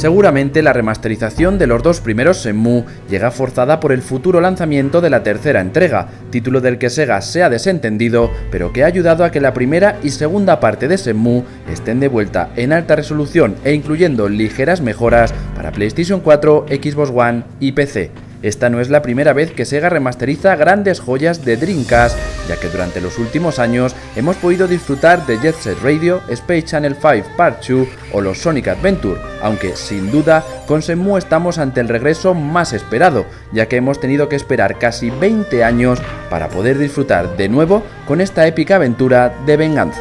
Seguramente la remasterización de los dos primeros Shenmue llega forzada por el futuro lanzamiento de la tercera entrega, título del que Sega se ha desentendido, pero que ha ayudado a que la primera y segunda parte de Shenmue estén de vuelta en alta resolución e incluyendo ligeras mejoras para PlayStation 4, Xbox One y PC. Esta no es la primera vez que Sega remasteriza grandes joyas de Dreamcast, ya que durante los últimos años hemos podido disfrutar de Jet Set Radio, Space Channel 5 Part 2 o los Sonic Adventure, aunque sin duda con Shenmue estamos ante el regreso más esperado, ya que hemos tenido que esperar casi 20 años para poder disfrutar de nuevo con esta épica aventura de venganza.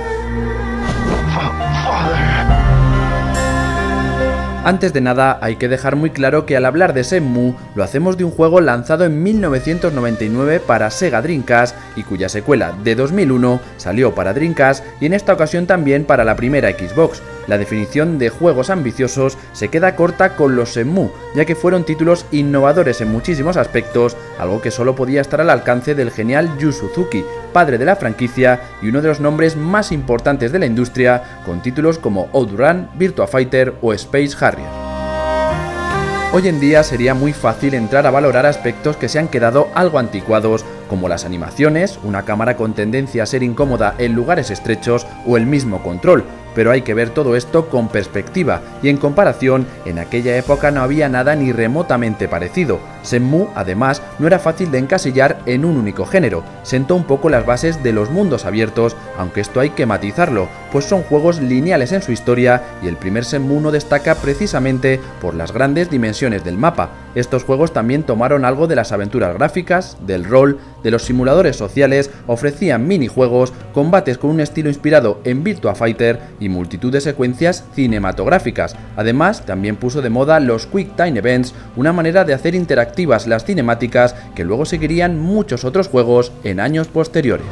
Antes de nada, hay que dejar muy claro que al hablar de Shenmue, lo hacemos de un juego lanzado en 1999 para Sega Dreamcast y cuya secuela de 2001 salió para Dreamcast y en esta ocasión también para la primera Xbox. La definición de juegos ambiciosos se queda corta con los Shenmue, ya que fueron títulos innovadores en muchísimos aspectos, algo que solo podía estar al alcance del genial Yu Suzuki, padre de la franquicia y uno de los nombres más importantes de la industria, con títulos como OutRun, Virtua Fighter o Space Harrier. Hoy en día sería muy fácil entrar a valorar aspectos que se han quedado algo anticuados, como las animaciones, una cámara con tendencia a ser incómoda en lugares estrechos o el mismo control, pero hay que ver todo esto con perspectiva y en comparación, en aquella época no había nada ni remotamente parecido. Shenmue, además, no era fácil de encasillar en un único género, sentó un poco las bases de los mundos abiertos, aunque esto hay que matizarlo, pues son juegos lineales en su historia y el primer Shenmue no destaca precisamente por las grandes dimensiones del mapa. Estos juegos también tomaron algo de las aventuras gráficas, del rol, de los simuladores sociales, ofrecían minijuegos, combates con un estilo inspirado en Virtua Fighter y multitud de secuencias cinematográficas. Además, también puso de moda los Quick Time Events, una manera de hacer interactivas las cinemáticas que luego seguirían muchos otros juegos en años posteriores.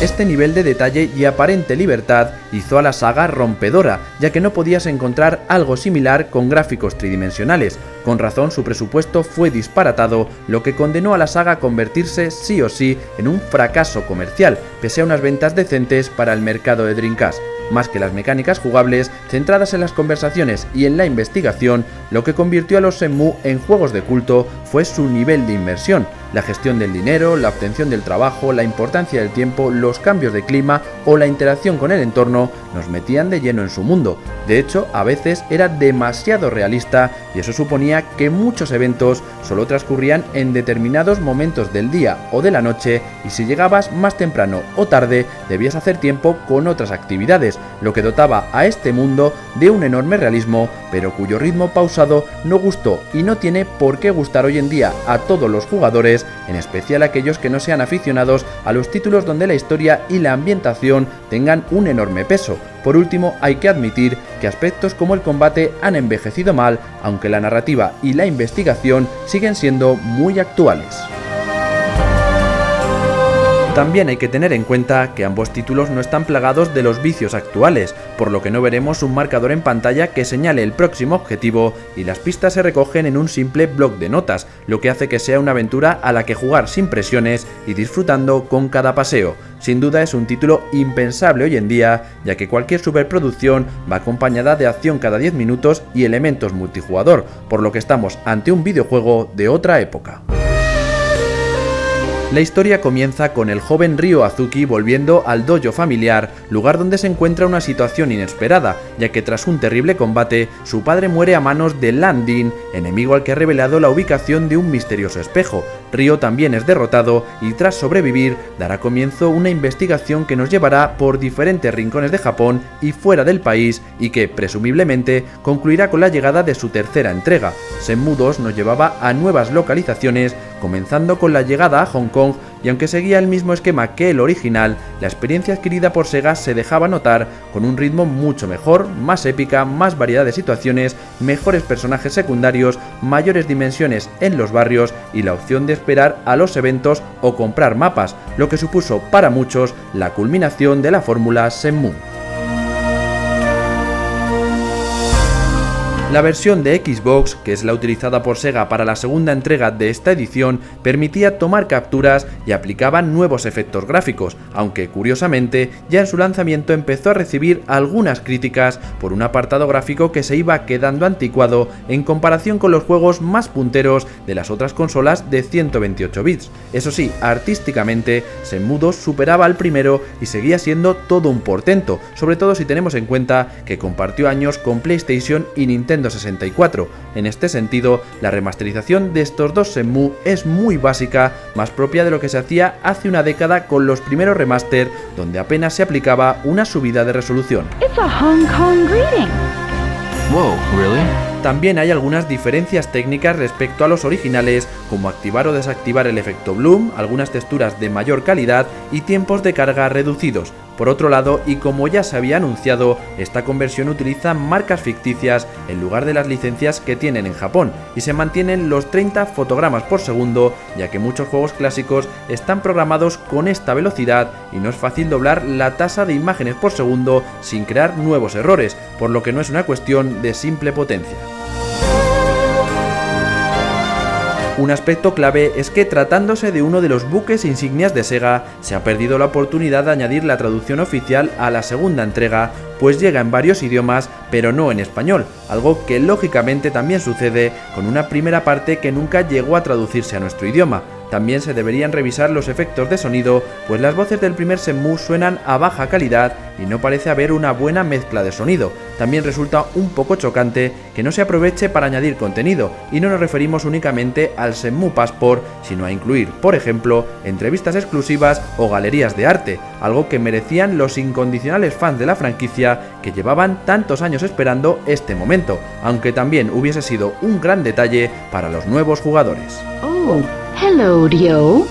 Este nivel de detalle y aparente libertad hizo a la saga rompedora, ya que no podías encontrar algo similar con gráficos tridimensionales. Con razón, su presupuesto fue disparatado, lo que condenó a la saga a convertirse sí o sí en un fracaso comercial, pese a unas ventas decentes para el mercado de Dreamcast. Más que las mecánicas jugables, centradas en las conversaciones y en la investigación, lo que convirtió a los Shenmue en juegos de culto fue su nivel de inmersión. La gestión del dinero, la obtención del trabajo, la importancia del tiempo, los cambios de clima o la interacción con el entorno nos metían de lleno en su mundo. De hecho, a veces era demasiado realista y eso suponía que muchos eventos solo transcurrían en determinados momentos del día o de la noche y si llegabas más temprano o tarde debías hacer tiempo con otras actividades, lo que dotaba a este mundo de un enorme realismo, pero cuyo ritmo pausado no gustó y no tiene por qué gustar hoy en día a todos los jugadores, en especial aquellos que no sean aficionados a los títulos donde la historia y la ambientación tengan un enorme peso. Por último, hay que admitir que aspectos como el combate han envejecido mal, aunque la narrativa y la investigación siguen siendo muy actuales. También hay que tener en cuenta que ambos títulos no están plagados de los vicios actuales, por lo que no veremos un marcador en pantalla que señale el próximo objetivo y las pistas se recogen en un simple bloc de notas, lo que hace que sea una aventura a la que jugar sin presiones y disfrutando con cada paseo. Sin duda es un título impensable hoy en día, ya que cualquier superproducción va acompañada de acción cada 10 minutos y elementos multijugador, por lo que estamos ante un videojuego de otra época. La historia comienza con el joven Ryo Azuki volviendo al dojo familiar, lugar donde se encuentra una situación inesperada, ya que tras un terrible combate, su padre muere a manos de Lan Din, enemigo al que ha revelado la ubicación de un misterioso espejo. Ryo también es derrotado y tras sobrevivir, dará comienzo una investigación que nos llevará por diferentes rincones de Japón y fuera del país y que, presumiblemente, concluirá con la llegada de su tercera entrega. Shenmue 2 nos llevaba a nuevas localizaciones, comenzando con la llegada a Hong Kong, y aunque seguía el mismo esquema que el original, la experiencia adquirida por Sega se dejaba notar con un ritmo mucho mejor, más épica, más variedad de situaciones, mejores personajes secundarios, mayores dimensiones en los barrios y la opción de esperar a los eventos o comprar mapas, lo que supuso para muchos la culminación de la fórmula Shenmue. La versión de Xbox, que es la utilizada por Sega para la segunda entrega de esta edición, permitía tomar capturas y aplicaba nuevos efectos gráficos, aunque curiosamente ya en su lanzamiento empezó a recibir algunas críticas por un apartado gráfico que se iba quedando anticuado en comparación con los juegos más punteros de las otras consolas de 128 bits. Eso sí, artísticamente, Shenmue 2 superaba al primero y seguía siendo todo un portento, sobre todo si tenemos en cuenta que compartió años con PlayStation y Nintendo 64. En este sentido, la remasterización de estos dos Shenmue es muy básica, más propia de lo que se hacía hace una década con los primeros remaster, donde apenas se aplicaba una subida de resolución. It's a Hong Kong greeting. Whoa, really? También hay algunas diferencias técnicas respecto a los originales, como activar o desactivar el efecto Bloom, algunas texturas de mayor calidad y tiempos de carga reducidos. Por otro lado, y como ya se había anunciado, esta conversión utiliza marcas ficticias en lugar de las licencias que tienen en Japón, y se mantienen los 30 fotogramas por segundo, ya que muchos juegos clásicos están programados con esta velocidad y no es fácil doblar la tasa de imágenes por segundo sin crear nuevos errores, por lo que no es una cuestión de simple potencia. Un aspecto clave es que, tratándose de uno de los buques insignias de Sega, se ha perdido la oportunidad de añadir la traducción oficial a la segunda entrega, pues llega en varios idiomas, pero no en español, algo que lógicamente también sucede con una primera parte que nunca llegó a traducirse a nuestro idioma. También se deberían revisar los efectos de sonido, pues las voces del primer Shenmue suenan a baja calidad y no parece haber una buena mezcla de sonido. También resulta un poco chocante que no se aproveche para añadir contenido, y no nos referimos únicamente al Shenmue Passport, sino a incluir, por ejemplo, entrevistas exclusivas o galerías de arte, algo que merecían los incondicionales fans de la franquicia que llevaban tantos años esperando este momento, aunque también hubiese sido un gran detalle para los nuevos jugadores. Oh, hello, Ryo.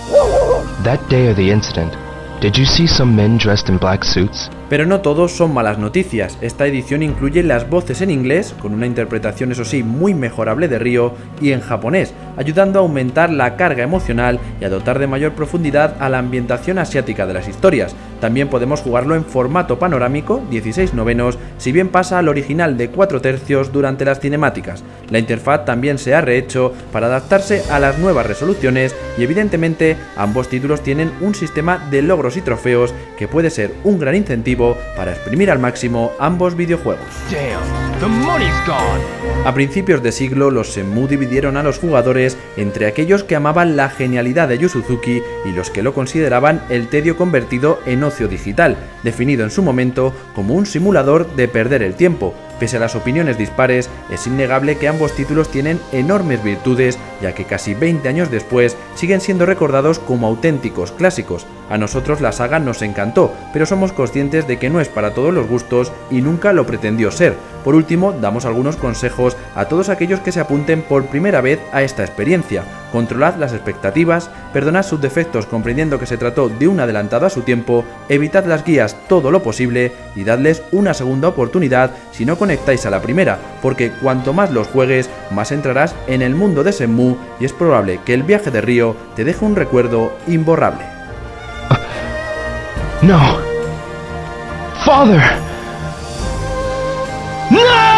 That day of the incident, did you see some men dressed in black suits? Pero no todos son malas noticias. Esta edición incluye las voces en inglés, con una interpretación eso sí muy mejorable de Ryo, y en japonés, ayudando a aumentar la carga emocional y a dotar de mayor profundidad a la ambientación asiática de las historias. También podemos jugarlo en formato panorámico, 16:9, si bien pasa al original de 4/3 durante las cinemáticas. La interfaz también se ha rehecho para adaptarse a las nuevas resoluciones y evidentemente ambos títulos tienen un sistema de logros y trofeos que puede ser un gran incentivo para exprimir al máximo ambos videojuegos. Damn, the money's gone. A principios de siglo, los Shenmue dividieron a los jugadores entre aquellos que amaban la genialidad de Yu Suzuki y los que lo consideraban el tedio convertido en ocio digital, definido en su momento como un simulador de perder el tiempo. Pese a las opiniones dispares, es innegable que ambos títulos tienen enormes virtudes, ya que casi 20 años después siguen siendo recordados como auténticos clásicos. A nosotros la saga nos encantó, pero somos conscientes de que no es para todos los gustos y nunca lo pretendió ser. Por último, damos algunos consejos a todos aquellos que se apunten por primera vez a esta experiencia. Controlad las expectativas, perdonad sus defectos comprendiendo que se trató de un adelantado a su tiempo, evitad las guías todo lo posible y dadles una segunda oportunidad si no conectáis a la primera, porque cuanto más los juegues, más entrarás en el mundo de Shenmue y es probable que el viaje de Ryo te deje un recuerdo imborrable. No. Father! No!